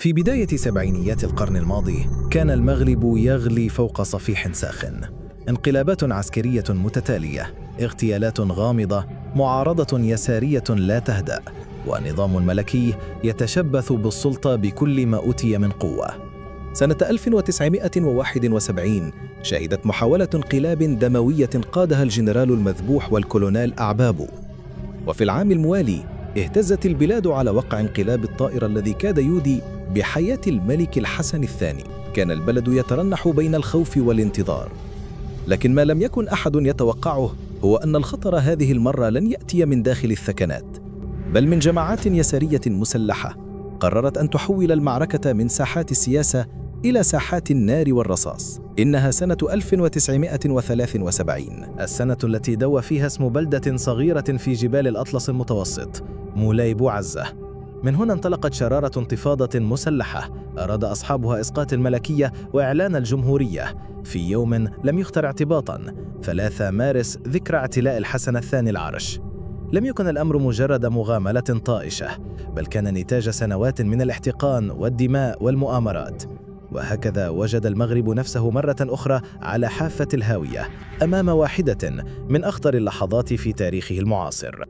في بداية سبعينيات القرن الماضي كان المغرب يغلي فوق صفيح ساخن. انقلابات عسكرية متتالية، اغتيالات غامضة، معارضة يسارية لا تهدأ، ونظام ملكي يتشبث بالسلطة بكل ما أوتي من قوة. سنة 1971 شهدت محاولة انقلاب دموية قادها الجنرال المذبوح والكولونيل أعبابو. وفي العام الموالي اهتزت البلاد على وقع انقلاب الطائرة الذي كاد يودي بحياة الملك الحسن الثاني. كان البلد يترنح بين الخوف والانتظار، لكن ما لم يكن أحد يتوقعه هو أن الخطر هذه المرة لن يأتي من داخل الثكنات، بل من جماعات يسارية مسلحة قررت أن تحول المعركة من ساحات السياسة إلى ساحات النار والرصاص. إنها سنة 1973، السنة التي دوى فيها اسم بلدة صغيرة في جبال الأطلس المتوسط، مولاي بوعزة. من هنا انطلقت شرارة انتفاضة مسلحة أراد أصحابها إسقاط الملكية وإعلان الجمهورية في يوم لم يختر اعتباطاً، 3 مارس، ذكرى اعتلاء الحسن الثاني العرش. لم يكن الأمر مجرد مغاملة طائشة، بل كان نتاج سنوات من الاحتقان والدماء والمؤامرات. وهكذا وجد المغرب نفسه مرة أخرى على حافة الهاوية أمام واحدة من أخطر اللحظات في تاريخه المعاصر.